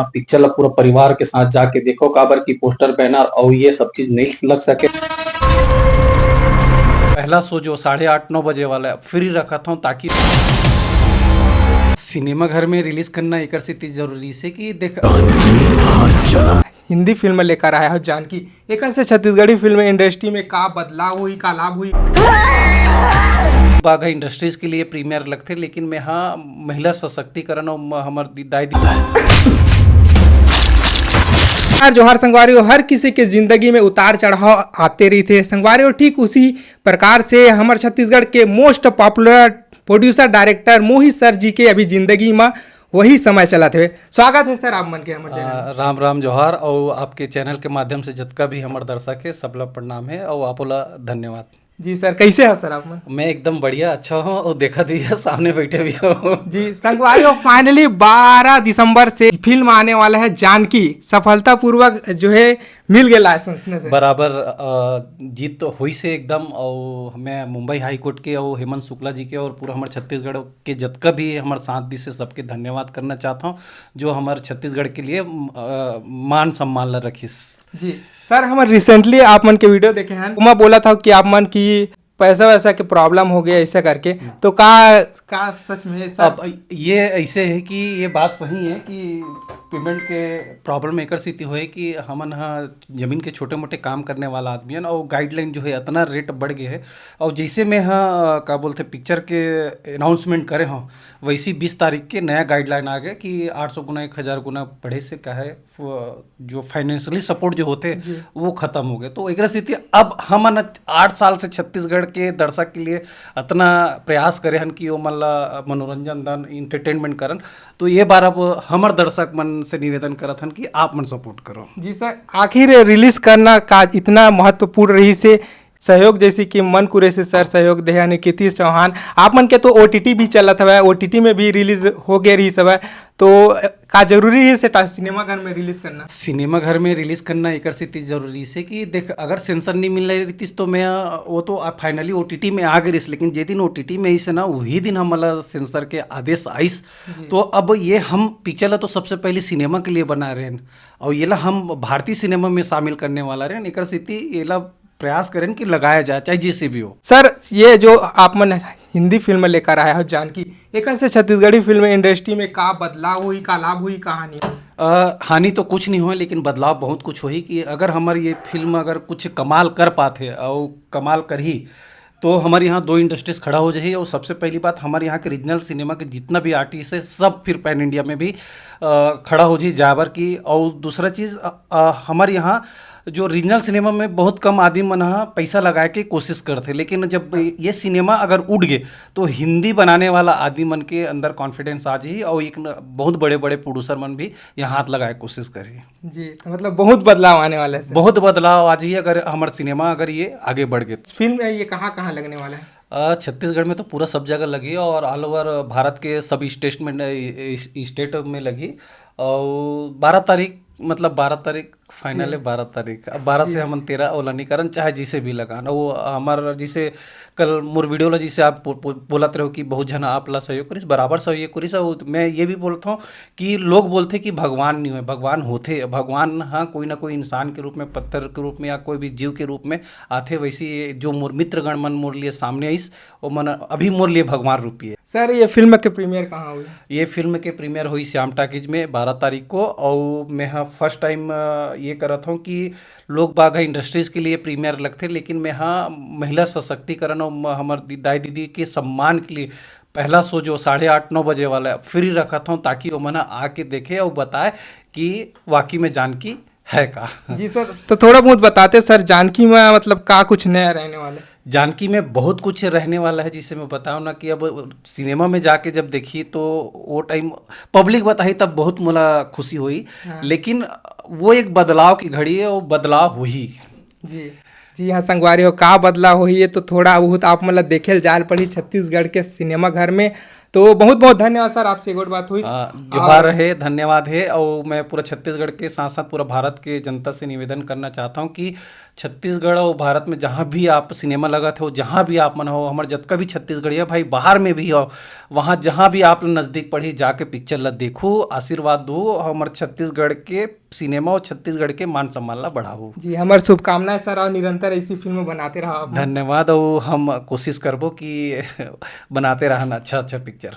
Picture ला पूरा परिवार के साथ जाके देखो, काबर की पोस्टर बैनर और ये सब चीज नहीं लग सके। पहला शो जो 8:30-9 बजे वाला फ्री रखा था ताकि सिनेमा घर में रिलीज करना एक इतनी जरूरी से कि देख हिंदी फिल्म लेकर आया हो जानकी। एक से छत्तीसगढ़ी फिल्म इंडस्ट्री में का बदलाव हुई, का लाभ हुई। बाघा इंडस्ट्रीज के लिए प्रीमियर लगते, लेकिन मैं हाँ महिला सशक्तिकरण और हमारे दाई यार जोहार संगवारियों, हर किसी के जिंदगी में उतार चढ़ाव आते रही थे संगवारियों। ठीक उसी प्रकार से हमारे छत्तीसगढ़ के मोस्ट पॉपुलर प्रोड्यूसर डायरेक्टर मोहित सर जी के अभी जिंदगी में वही समय चला थे। स्वागत है सर आप मन के हमारे चैनल। राम राम जोहार। और आपके चैनल के माध्यम से जितना भी हमारे दर्शक है सब लोग प्रणाम है और आपला धन्यवाद। जी सर, कैसे हो सर आप मन? मैं एकदम बढ़िया अच्छा हूँ और देखा दीजिए सामने बैठे भी हो। जी संगवारियों, फाइनली 12 दिसंबर से फिल्म आने वाला है जानकी। सफलतापूर्वक जो है मिल गया लाइसेंस से बराबर जीत तो हुई से एकदम। और मैं मुंबई हाई कोर्ट के और हेमंत शुक्ला जी के और पूरा हमारे छत्तीसगढ़ के जितना भी हमारे साथ दी से सबके धन्यवाद करना चाहता हूँ जो हमारे छत्तीसगढ़ के लिए मान सम्मान ला रखीस। जी सर, हम रिसेंटली आप मन के वीडियो देखे हैं, मैं बोला था कि आप मन की पैसा वैसा के प्रॉब्लम हो गया ऐसा करके, तो का सच में सर? अब ये ऐसे है कि ये बात सही है कि पेमेंट के प्रॉब्लम एक स्थिति हो है कि हमन यहाँ जमीन के छोटे मोटे काम करने वाला आदमी है और गाइडलाइन जो है इतना रेट बढ़ गया है। और जैसे मैं हाँ क्या बोलते पिक्चर के अनाउंसमेंट करे हों वैसी 20 तारीख के नया गाइडलाइन आ गया कि 800 गुना 1000 गुना बढ़े से क्या है जो फाइनेंशियली सपोर्ट जो होते वो खत्म हो गए। तो एक स्थिति अब हम 8 साल से छत्तीसगढ़ के दर्शक के लिए इतना प्रयास करे हन कि वो मतलब मनोरंजन दान इंटरटेनमेंट करन। तो ये बार अब हमार दर्शक मन से निवेदन करत हन कि आप मन सपोर्ट करो। जी सर, आखिर रिलीज करना का इतना महत्वपूर्ण रही से सहयोग, जैसे कि मन कुरेशी सर सहयोग दे, नीतीश चौहान आप मन के तो OTT भी चलत हवा, OTT में भी रिलीज हो गए रही सब, तो का जरूरी है से सिनेमा घर में रिलीज करना? सिनेमा घर में रिलीज करना एक इतनी जरूरी से कि देख अगर सेंसर नहीं मिल रही थी तो मैं वो तो फाइनली OTT में आ गई, लेकिन जे दिन OTT में आई से ना वही दिन हम सेंसर के आदेश आइस। तो अब ये हम पिक्चर तो सबसे पहले सिनेमा के लिए बना रहे हैं और ये ला हम भारतीय सिनेमा में शामिल करने वाला रहे। एक स्थिति ये ला प्रयास करें कि लगाया जाए चाहे जिससे भी हो। सर, ये जो आप मन हिंदी फिल्म लेकर आया हो जानकी, एक से छत्तीसगढ़ी फिल्म इंडस्ट्री में का बदलाव हुई, का लाभ हुई, कहानी? हानि तो कुछ नहीं हुआ लेकिन बदलाव बहुत कुछ हुई कि अगर हमारी ये फिल्म अगर कुछ कमाल कर पाते और कमाल कर ही तो हमारे यहाँ 2 इंडस्ट्रीज खड़ा हो जाए। और सबसे पहली बात हमारे यहाँ के रीजनल सिनेमा के जितना भी आर्टिस्ट है सब फिर पैन इंडिया में भी खड़ा हो जाए जाबर की। और दूसरा चीज़ हमारे यहाँ जो रीजनल सिनेमा में बहुत कम आदमी मन पैसा लगाए के कोशिश करते, लेकिन जब ये सिनेमा अगर उड़ गए तो हिंदी बनाने वाला आदमी मन के अंदर कॉन्फिडेंस आ जाए और एक बहुत बड़े बड़े प्रोड्यूसर मन भी यहाँ हाथ लगाए कोशिश करिए। जी, तो मतलब बहुत बदलाव आने वाला है, बहुत बदलाव आ जाइए अगर हमारा सिनेमा अगर ये आगे बढ़ गए। फिल्म ये कहाँ कहाँ लगने वाला है? छत्तीसगढ़ में तो पूरा सब जगह लगी और ऑल ओवर भारत के सभी स्टेट में लगी। और 12 तारीख मतलब 12 तारीख फाइनल है, 12 तारीख। अब 12 से हम 13 ओलानीकरण चाहे जिसे भी लगाना वो हमारा जिसे कल मोर वीडियो ला जिसे आप बोलत रहे हो कि बहुत जन आप ला सहयोग करिस, बराबर सहयोग करिस। और मैं ये भी बोलता हूँ कि लोग बोलते कि भगवान नहीं हुए, भगवान होते। भगवान हाँ कोई ना कोई इंसान के रूप में, पत्थर के रूप में या कोई भी जीव के रूप में आते। वैसे जो मोर मित्रगण मन मोर लिए सामने आइस वो मन अभी मोर लिए भगवान रूपी है। सर, ये फिल्म के प्रीमियर कहाँ हुई? ये फिल्म के प्रीमियर हुई श्याम टाकीज में 12 तारीख को। और मैं हाँ फर्स्ट टाइम ये करत हूँ कि लोग बाघा इंडस्ट्रीज के लिए प्रीमियर लगते, लेकिन मैं हाँ महिला सशक्तिकरण और हमारे दाई दीदी के सम्मान के लिए पहला शो जो 8:30-9 बजे वाला फ्री रखा था ताकि वो मना आके देखे और बताए कि वाकई में जानकी है का। जी सर, तो थोड़ा बहुत बताते सर जानकी में मतलब का कुछ नया रहने वाला? जानकी में बहुत कुछ रहने वाला है जिसे मैं बताऊँ ना कि अब सिनेमा में जाके जब देखी तो वो टाइम पब्लिक बताई तब बहुत मुला खुशी हुई। लेकिन वो एक बदलाव की घड़ी है, वो बदलाव हुई। जी जी हाँ संगवारी हो, का बदलाव हुई है तो थोड़ा बहुत आप मतलब देखे जाल पड़ी छत्तीसगढ़ के सिनेमा घर में तो बहुत बहुत धन्यवाद सर, आपसे एक और बात हुई। जोहार है, धन्यवाद है। और मैं पूरा छत्तीसगढ़ के साथ साथ पूरा भारत के जनता से निवेदन करना चाहता हूँ कि छत्तीसगढ़ और भारत में जहाँ भी आप सिनेमा लगत हो, जहाँ भी आप मन हो, हमारे जतका भी छत्तीसगढ़िया भाई बाहर में भी हो, वहाँ जहाँ भी आप नज़दीक पड़ी जाके पिक्चर ला देखो, आशीर्वाद दो, हमारे छत्तीसगढ़ के सिनेमा और छत्तीसगढ़ के मान सम्मान ला बढ़ाओ। जी, हमारी शुभकामनाएं सर, और निरंतर ऐसी फिल्म बनाते रहो आप। धन्यवाद। और हम कोशिश करबो कि बनाते रहना अच्छा अच्छा पिक्चर।